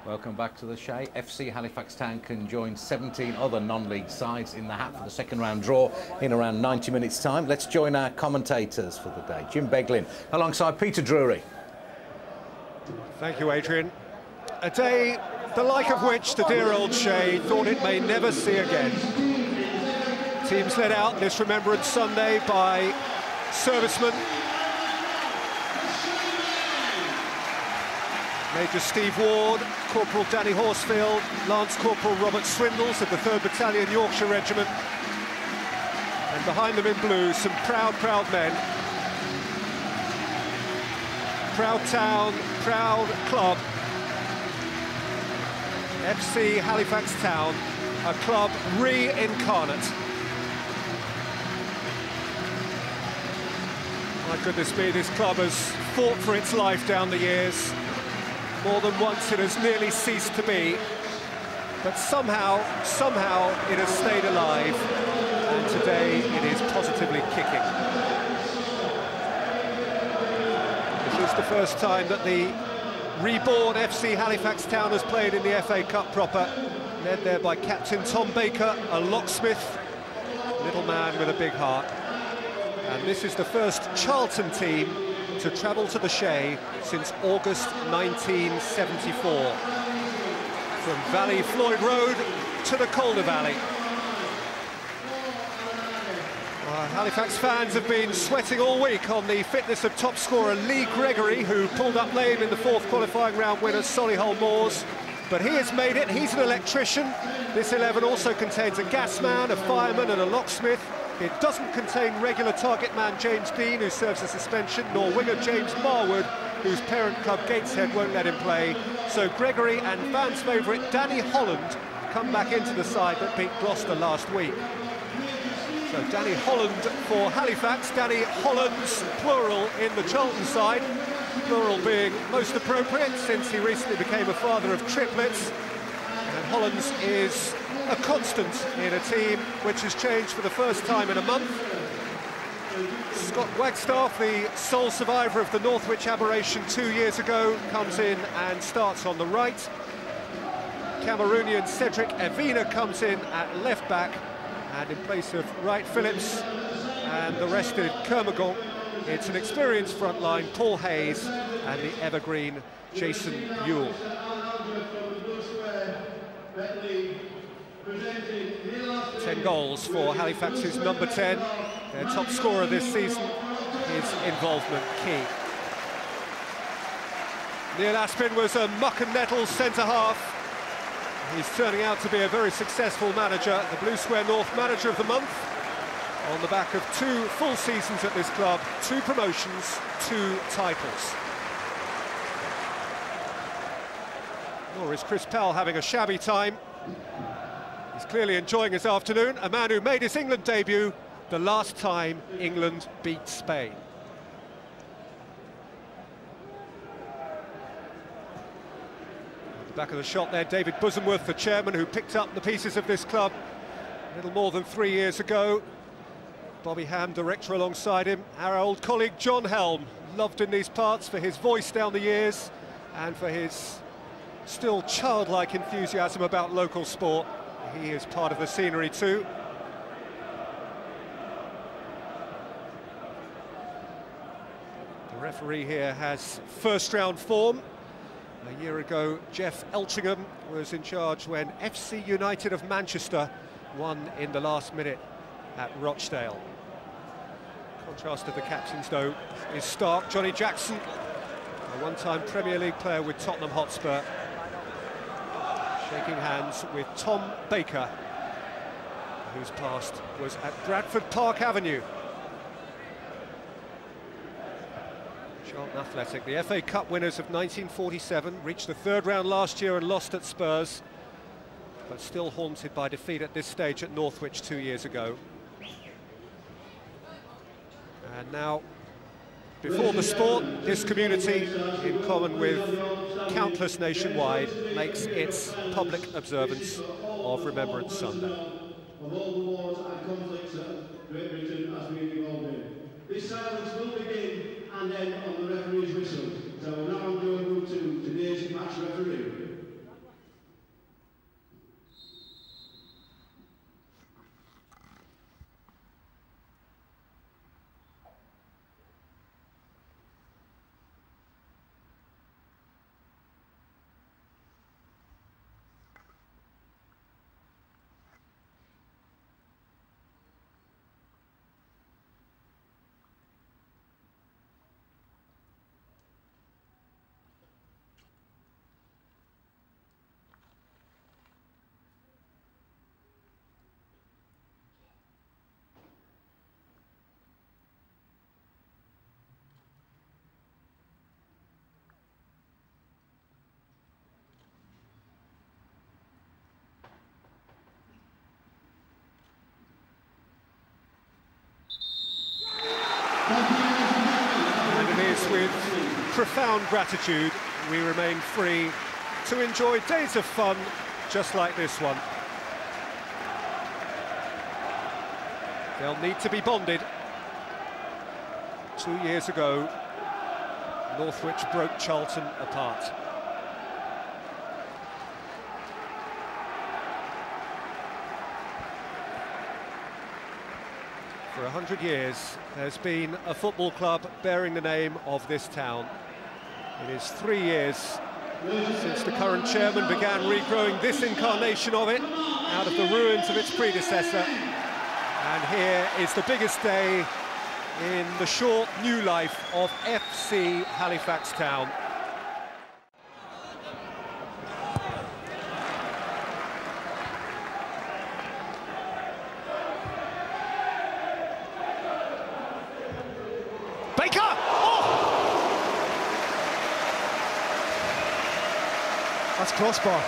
Welcome back to the Shay. FC Halifax Town can join 17 other non-league sides in the hat for the second round draw in around 90 minutes' time. Let's join our commentators for the day. Jim Beglin alongside Peter Drury. Thank you, Adrian. A day the like of which the dear old Shay thought it may never see again. Teams led out this Remembrance Sunday by servicemen Major Steve Ward, Corporal Danny Horsfield, Lance Corporal Robert Swindles of the 3rd Battalion Yorkshire Regiment, and behind them in blue, some proud men. Proud town, proud club. FC Halifax Town, a club re-incarnate. My goodness me, this club has fought for its life down the years. More than once it has nearly ceased to be, but somehow it has stayed alive, and today it is positively kicking. This is the first time that the reborn FC Halifax Town has played in the FA Cup proper, led there by Captain Tom Baker, a locksmith, little man with a big heart. And this is the first Charlton team to travel to the Shay since August 1974. From Valley Floyd Road to the Calder Valley. Halifax fans have been sweating all week on the fitness of top scorer Lee Gregory, who pulled up lame in the 4th qualifying round winner Solihull Moors. But he has made it, he's an electrician. This 11 also contains a gas man, a fireman and a locksmith. It doesn't contain regular target man James Dean, who serves a suspension, nor winger James Marwood, whose parent club Gateshead won't let him play. So Gregory and fans' favourite Danny Holland come back into the side that beat Gloucester last week. So Danny Holland for Halifax, Danny Hollands, plural, in the Charlton side. Plural being most appropriate since he recently became a father of triplets. And Hollands is a constant in a team which has changed for the first time in a month. Scott Wagstaff, the sole survivor of the Northwich aberration 2 years ago, comes in and starts on the right. Cameroonian Cedric Evina comes in at left-back, and in place of Wright Phillips and the rested Kermagant, it's an experienced front line, Paul Hayes, and the evergreen Jason Ewell. 10 goals for Halifax's number 10. Their top scorer this season, his involvement key. Neil Aspin was a muck and nettle centre-half. He's turning out to be a very successful manager, the Blue Square North Manager of the Month, on the back of 2 full seasons at this club, 2 promotions, 2 titles. Nor is Chris Powell having a shabby time. He's clearly enjoying his afternoon, a man who made his England debut the last time England beat Spain. At the back of the shot there, David Bosamworth, the chairman, who picked up the pieces of this club a little more than 3 years ago. Bobby Ham, director, alongside him. Our old colleague John Helm, loved in these parts for his voice down the years and for his still childlike enthusiasm about local sport. He is part of the scenery too. The referee here has first-round form. A year ago, Jeff Eltringham was in charge when FC United of Manchester won in the last minute at Rochdale. Contrast of the captains, though, is stark. Johnny Jackson, a one-time Premier League player with Tottenham Hotspur, shaking hands with Tom Baker, whose past was at Bradford Park Avenue. Charlton Athletic, the FA Cup winners of 1947, reached the 3rd round last year and lost at Spurs, but still haunted by defeat at this stage at Northwich 2 years ago. And now, before the sport, this community, in common with countless nationwide, makes its public observance of Remembrance Sunday. Of all the wars and conflicts that Great Britain has been involved in. This silence will begin and end on the referee's whistle. So we'll now go to today's match referee. And it is with profound gratitude we remain free to enjoy days of fun just like this one. They'll need to be bonded. 2 years ago, Northwich broke Charlton apart. For 100 years, there's been a football club bearing the name of this town. It is 3 years since the current chairman began regrowing this incarnation of it out of the ruins of its predecessor. And here is the biggest day in the short new life of FC Halifax Town. Baker! Oh! That's crossbar.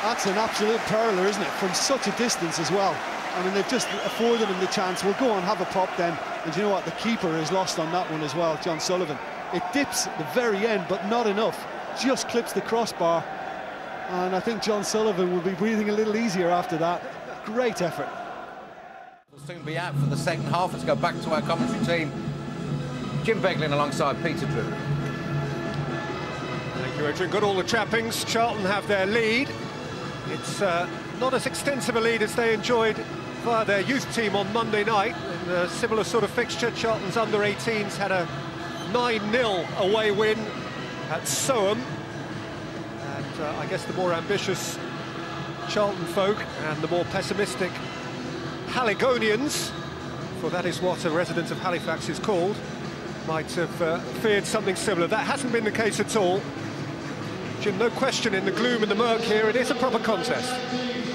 That's an absolute perler, isn't it? From such a distance as well. I mean, they've just afforded him the chance. We'll go on, have a pop then. And you know what? The keeper is lost on that one as well, John Sullivan. It dips at the very end, but not enough. Just clips the crossbar. And I think John Sullivan will be breathing a little easier after that. Great effort. We'll soon be out for the second half. Let's go back to our commentary team. Jim Beglin alongside Peter Drew. Thank you, Adrian. Got all the trappings. Charlton have their lead. It's not as extensive a lead as they enjoyed via their youth team on Monday night. In a similar sort of fixture, Charlton's under-18s had a 9-0 away win at Soham. And I guess the more ambitious Charlton folk and the more pessimistic Haligonians, for that is what a resident of Halifax is called, might have feared something similar. That hasn't been the case at all. Jim, no question in the gloom and the murk here, it is a proper contest.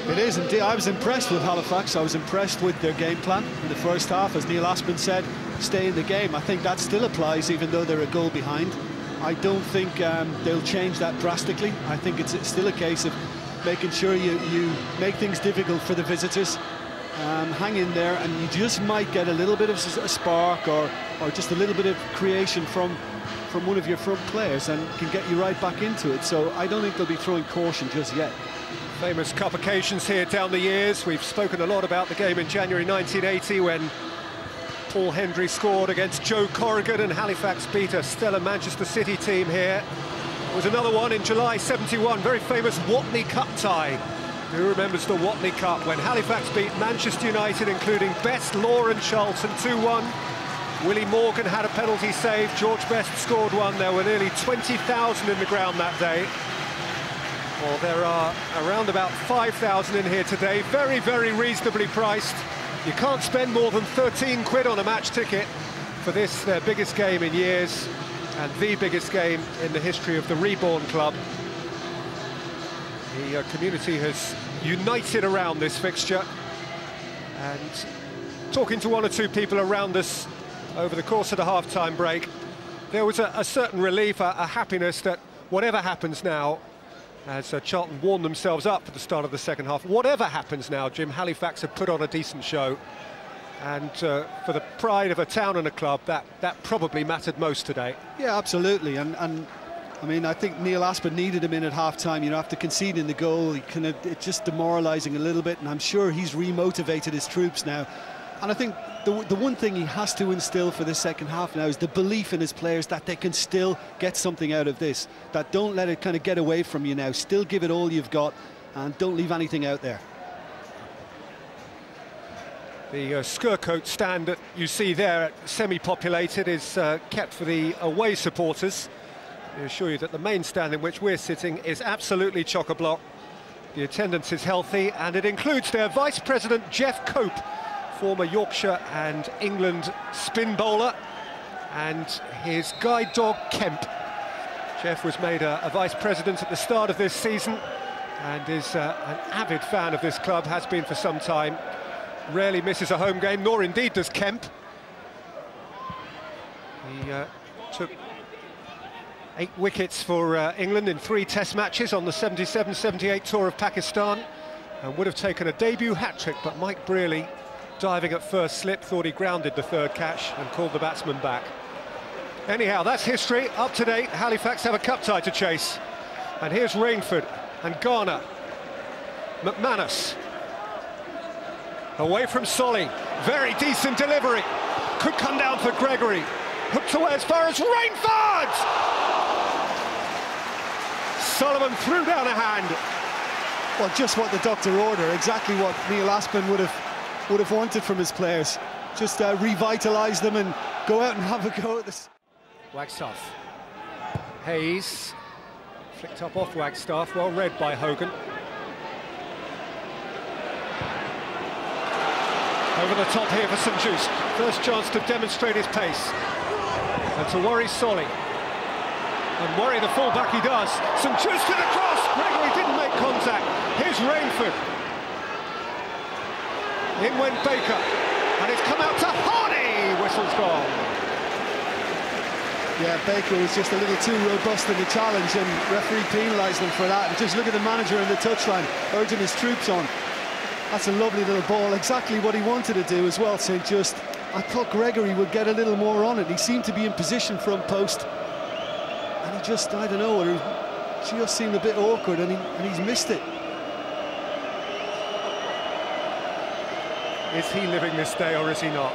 It is indeed. I was impressed with Halifax. I was impressed with their game plan in the first half. As Neil Aspin said, stay in the game. I think that still applies even though they're a goal behind. I don't think they'll change that drastically. I think it's still a case of making sure you make things difficult for the visitors. Hang in there, and you just might get a little bit of a spark or just a little bit of creation from one of your front players and can get you right back into it. So I don't think they'll be throwing caution just yet. Famous cup occasions here down the years. We've spoken a lot about the game in January 1980 when Paul Hendry scored against Joe Corrigan and Halifax beat a stellar Manchester City team here. There was another one in July 71, very famous Watney Cup tie. Who remembers the Watney Cup when Halifax beat Manchester United, including Best, Law and Charlton 2-1. Willie Morgan had a penalty save, George Best scored one. There were nearly 20,000 in the ground that day. Well, there are around about 5,000 in here today, very, very reasonably priced. You can't spend more than 13 quid on a match ticket for this, their biggest game in years, and the biggest game in the history of the Reborn Club. The community has united around this fixture, and talking to one or two people around us over the course of the half-time break, there was a certain relief, a happiness that whatever happens now, as Charlton warmed themselves up for the start of the second half, whatever happens now, Jim, Halifax have put on a decent show, and for the pride of a town and a club, that probably mattered most today. Yeah, absolutely, and I mean, I think Neil Aspin needed him in at half-time. You know, after conceding the goal, it's just demoralising a little bit, and I'm sure he's remotivated his troops now. And I think the one thing he has to instill for the second half now is the belief in his players that they can still get something out of this, that don't let it kind of get away from you now. Still give it all you've got, and don't leave anything out there. The Skircoat stand that you see there, semi-populated, is kept for the away supporters. I assure you that the main stand in which we're sitting is absolutely chock-a-block. The attendance is healthy, and it includes their Vice President Jeff Cope, former Yorkshire and England spin bowler, and his guide dog Kemp. Jeff was made a Vice President at the start of this season and is an avid fan of this club, has been for some time. Rarely misses a home game, nor indeed does Kemp. He took 8 wickets for England in 3 Test matches on the 77-78 tour of Pakistan, and would have taken a debut hat-trick, but Mike Brearley diving at first slip, thought he grounded the third catch and called the batsman back. Anyhow, that's history, up to date. Halifax have a cup tie to chase. And here's Rainford and Garner. McManus. Away from Solly. Very decent delivery. Could come down for Gregory. Hooked away as far as Rainford! Solomon threw down a hand. Well, just what the doctor ordered, exactly what Neil Aspin would have wanted from his players. Just revitalise them and go out and have a go at this. Wagstaff. Hayes. Flicked up off Wagstaff, well read by Hogan. Over the top here for St Just. First chance to demonstrate his pace. And to worry Solly. And worry the full-back he does. St Just with a cross! Gregory didn't make contact. Here's Rainford. In went Baker. And it's come out to Hardy! Whistle's gone. Yeah, Baker was just a little too robust in the challenge, and referee penalised them for that. And just look at the manager in the touchline, urging his troops on. That's a lovely little ball, exactly what he wanted to do as well, St Just. I thought Gregory would get a little more on it. He seemed to be in position front post. And he just, I don't know, it just seemed a bit awkward, and he's missed it. Is he living this day or is he not?